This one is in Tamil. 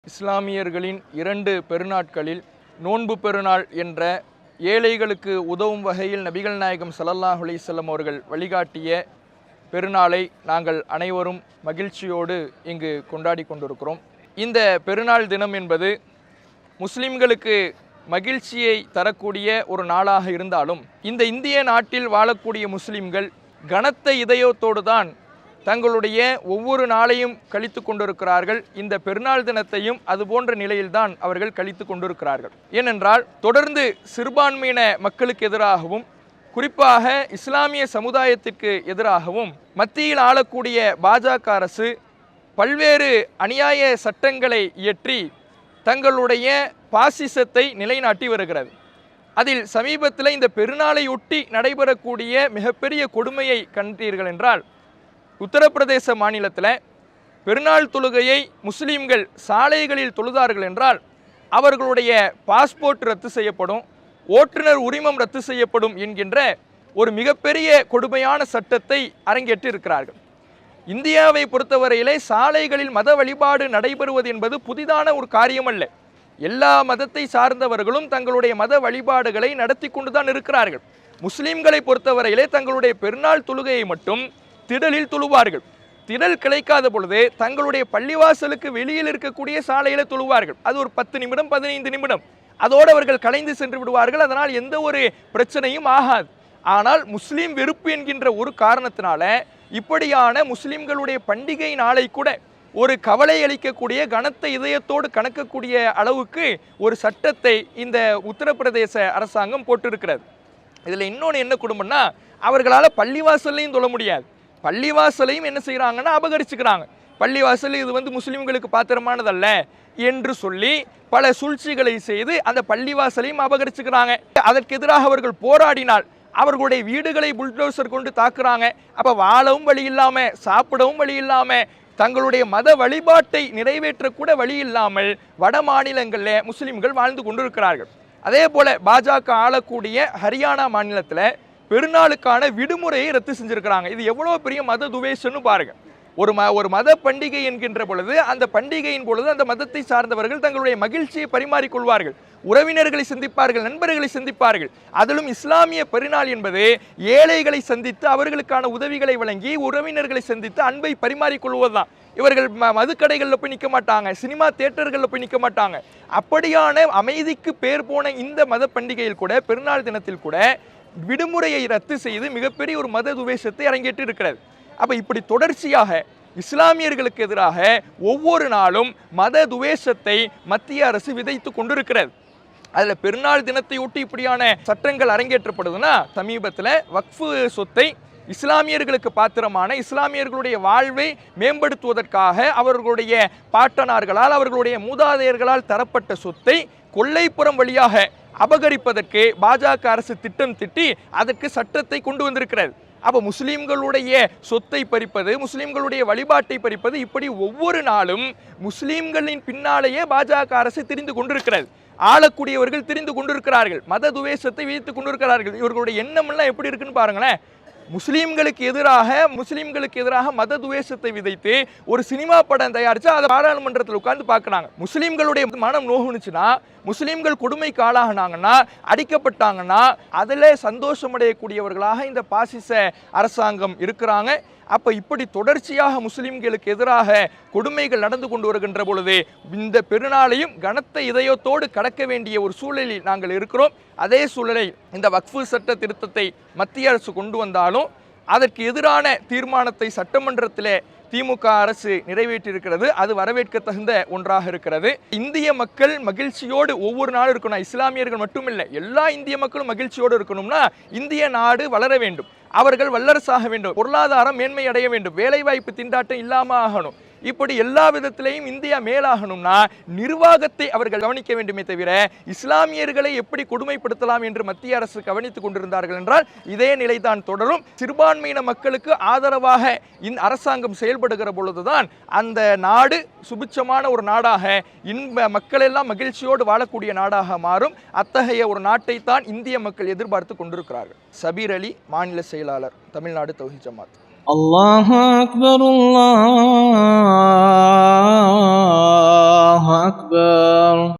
இஸ்லாமியர்களின் 2 பெருநாட்களில் நோன்பு பெருநாள் என்ற ஏழைகளுக்கு உதவும் வகையில் நபிகள் நாயகம் ஸல்லல்லாஹு அலைஹி வஸல்லம் அவர்கள் வழிகாட்டிய பெருநாளை நாங்கள் அனைவரும் மகிழ்ச்சியோடு இங்கு கொண்டாடி கொண்டிருக்கிறோம். இந்த பெருநாள் தினம் என்பது முஸ்லிம்களுக்கு மகிழ்ச்சியை தரக்கூடிய ஒரு நாளாக இருந்தாலும் இந்த இந்திய நாட்டில் வாழக்கூடிய முஸ்லிம்கள் கனத்த இதயத்தோடு தான் தங்களுடைய ஒவ்வொரு நாளையும் கழித்து கொண்டிருக்கிறார்கள். இந்த பெருநாள் தினத்தையும் அதுபோன்ற நிலையில்தான் அவர்கள் கழித்து கொண்டிருக்கிறார்கள். ஏனென்றால் தொடர்ந்து சிறுபான்மையின மக்களுக்கு எதிராகவும் குறிப்பாக இஸ்லாமிய சமுதாயத்திற்கு எதிராகவும் மத்தியில் ஆளக்கூடிய பாஜக அரசு பல்வேறு அநியாய சட்டங்களை இயற்றி தங்களுடைய பாசிசத்தை நிலைநாட்டி வருகிறது. அதில் சமீபத்தில் இந்த பெருநாளையொட்டி நடைபெறக்கூடிய மிகப்பெரிய கொடுமையை கண்டீர்கள் என்றால், உத்தரப்பிரதேச மாநிலத்தில் பெருநாள் தொழுகையை முஸ்லீம்கள் சாலைகளில் தொழுதார்கள் என்றால் அவர்களுடைய பாஸ்போர்ட் ரத்து செய்யப்படும், ஓட்டுநர் உரிமம் ரத்து செய்யப்படும் என்கின்ற ஒரு மிகப்பெரிய கொடுமையான சட்டத்தை அரங்கேற்றி இருக்கிறார்கள். இந்தியாவை பொறுத்தவரையிலே சாலைகளில் மத வழிபாடு நடைபெறுவது என்பது புதிதான ஒரு காரியம் அல்ல. எல்லா மதத்தை சார்ந்தவர்களும் தங்களுடைய மத வழிபாடுகளை நடத்தி கொண்டுதான் இருக்கிறார்கள். முஸ்லீம்களை பொறுத்தவரையிலே தங்களுடைய பெருநாள் தொழுகையை மட்டும் திடலில் தொழுவார்கள். திடல் கிடைக்காத பொழுது தங்களுடைய பள்ளிவாசலுக்கு வெளியில் இருக்கக்கூடிய சாலையில தொழுவார்கள். அது ஒரு 10 நிமிடம் 15 நிமிடம் அதோடு அவர்கள் கலைந்து சென்று விடுவார்கள். அதனால் எந்த ஒரு பிரச்சனையும் ஆகாது. ஆனால் முஸ்லீம் வெறுப்பு என்கின்ற ஒரு காரணத்தினால இப்படியான முஸ்லிம்களுடைய பண்டிகை நாளை கூட ஒரு கவலை அளிக்கக்கூடிய கனத்த இதயத்தோடு கணக்கக்கூடிய அளவுக்கு ஒரு சட்டத்தை இந்த உத்தரப்பிரதேச அரசாங்கம் போட்டிருக்கிறது. இதில் இன்னொன்று என்ன கொடுமைன்னா, அவர்களால் பள்ளிவாசல்லையும் தொழ முடியாது. பள்ளிவாசலையும் என்ன செய்கிறாங்கன்னா அபகரிச்சுக்கிறாங்க. பள்ளிவாசல் இது முஸ்லிம்களுக்கு பாத்திரமானதல்ல என்று சொல்லி பல சூழ்ச்சிகளை செய்து அந்த பள்ளிவாசலையும் அபகரிச்சுக்கிறாங்க. அதற்கு எதிராக அவர்கள் போராடினால் அவர்களுடைய வீடுகளை புல்டோசர் கொண்டு தாக்குறாங்க. அப்போ வாழவும் வழி இல்லாமல், சாப்பிடவும் வழி இல்லாமல், தங்களுடைய மத வழிபாட்டை நிறைவேற்றக்கூட வழி இல்லாமல் வட மாநிலங்களில் முஸ்லிம்கள் வாழ்ந்து கொண்டிருக்கிறார்கள். அதே போல பாஜக ஆளக்கூடிய ஹரியானா மாநிலத்தில் பெருநாளுக்கான விடுமுறையை ரத்து செஞ்சிருக்கிறாங்க. இது எவ்வளோ பெரிய மத துவேஷன்னு பாருங்க. ஒரு மத பண்டிகை என்கின்ற பொழுது அந்த பண்டிகையின் பொழுது அந்த மதத்தை சார்ந்தவர்கள் தங்களுடைய மகிழ்ச்சியை பரிமாறிக்கொள்வார்கள், உறவினர்களை சந்திப்பார்கள், நண்பர்களை சந்திப்பார்கள். அதிலும் இஸ்லாமிய பெருநாள் என்பது ஏழைகளை சந்தித்து அவர்களுக்கான உதவிகளை வழங்கி உறவினர்களை சந்தித்து அன்பை பரிமாறிக்கொள்வதுதான். இவர்கள் மதுக்கடைகளில் போய் நிற்க மாட்டாங்க, சினிமா தியேட்டர்களில் போய் நிற்க மாட்டாங்க. அப்படியான அமைதிக்கு பேர் போன இந்த மத பண்டிகையில் கூட, பெருநாள் தினத்தில் கூட விடுமுறையை ரத்து செய்து மிகப்பெரிய ஒரு மத துவேஷத்தை அரங்கேற்றி இருக்கிறது. அப்போ இப்படி தொடர்ச்சியாக இஸ்லாமியர்களுக்கு எதிராக ஒவ்வொரு நாளும் மத துவேஷத்தை மத்திய அரசு விதைத்து கொண்டிருக்கிறது. அதில் பெருநாள் தினத்தை ஒட்டி இப்படியான சட்டங்கள் அரங்கேற்றப்படுதுன்னா, சமீபத்தில் வக்ஃபு சொத்தை இஸ்லாமியர்களுக்கு பாத்திரமான இஸ்லாமியர்களுடைய வாழ்வை மேம்படுத்துவதற்காக அவர்களுடைய பாட்டனார்களால் அவர்களுடைய மூதாதையர்களால் தரப்பட்ட சொத்தை கொள்ளைப்புறம் வழியாக அபகரிப்பதற்கு பாஜக அரசு திட்டம் திட்டி அதற்கு சட்டத்தை கொண்டு வந்திருக்கிறது. அப்போ முஸ்லீம்களுடைய சொத்தை பறிப்பது, முஸ்லீம்களுடைய வழிபாட்டை பறிப்பது, இப்படி ஒவ்வொரு நாளும் முஸ்லீம்களின் பின்னாலேயே பாஜக அரசு தெரிந்து கொண்டிருக்கிறது. ஆளக்கூடியவர்கள் தெரிந்து கொண்டிருக்கிறார்கள், மத துவேஷத்தை விதித்து கொண்டிருக்கிறார்கள். இவர்களுடைய எண்ணமெல்லாம் எப்படி இருக்குன்னு பாருங்களேன். முஸ்லீம்களுக்கு எதிராக மத துவேஷத்தை விதைத்து ஒரு சினிமா படம் தயாரித்து அதை பாராளுமன்றத்தில் உட்கார்ந்து பார்க்குறாங்க. முஸ்லீம்களுடைய மனம் நோகுனுச்சுன்னா, முஸ்லீம்கள் கொடுமைக்கு ஆளாகினாங்கன்னா, அடிக்கப்பட்டாங்கன்னா அதில் சந்தோஷமடையக்கூடியவர்களாக இந்த பாசிச அரசாங்கம் இருக்கிறாங்க. அப்போ இப்படி தொடர்ச்சியாக முஸ்லிம்களுக்கு எதிராக கொடுமைகள் நடந்து கொண்டு வருகின்ற பொழுது இந்த பெருநாளையும் கனத்த இதயத்தோடு கடக்க வேண்டிய ஒரு சூழலில் நாங்கள் இருக்கிறோம். அதே சூழலை இந்த வக்ஃபு சட்ட திருத்தத்தை மத்திய அரசு கொண்டு வந்தாலும் அதற்கு எதிரான தீர்மானத்தை சட்டமன்றத்தில் திமுக அரசு நிறைவேற்றியிருக்கிறது. அது வரவேற்க தகுந்த ஒன்றாக இருக்கிறது. இந்திய மக்கள் மகிழ்ச்சியோடு ஒவ்வொரு நாளும் இருக்கணும். இஸ்லாமியர்கள் மட்டுமில்லை, எல்லா இந்திய மக்களும் மகிழ்ச்சியோடு இருக்கணும்னா இந்திய நாடு வளர வேண்டும், அவர்கள் வல்லரசாக வேண்டும், பொருளாதாரம் மேன்மை அடைய வேண்டும், வேலைவாய்ப்பு திண்டாட்டம் இல்லாமல் ஆகணும். இப்படி எல்லா விதத்திலையும் இந்தியா மேலாகணும்னா நிர்வாகத்தை அவர்கள் கவனிக்க வேண்டுமே தவிர இஸ்லாமியர்களை எப்படி கொடுமைப்படுத்தலாம் என்று மத்திய அரசு கவனித்துக் கொண்டிருந்தார்கள் என்றால் இதே நிலைதான் தொடரும். சிறுபான்மையின மக்களுக்கு ஆதரவாக இந்த அரசாங்கம் செயல்படுகிற பொழுதுதான் அந்த நாடு சுபிட்சமான ஒரு நாடாக, மக்கள் எல்லாம் மகிழ்ச்சியோடு வாழக்கூடிய நாடாக மாறும். அத்தகைய ஒரு நாட்டை தான் இந்திய மக்கள் எதிர்பார்த்து கொண்டிருக்கிறார்கள். சபீர் அலி, மாநில செயலாளர், தமிழ்நாடு தௌஹீத் ஜமாத். الله أكبر الله أكبر.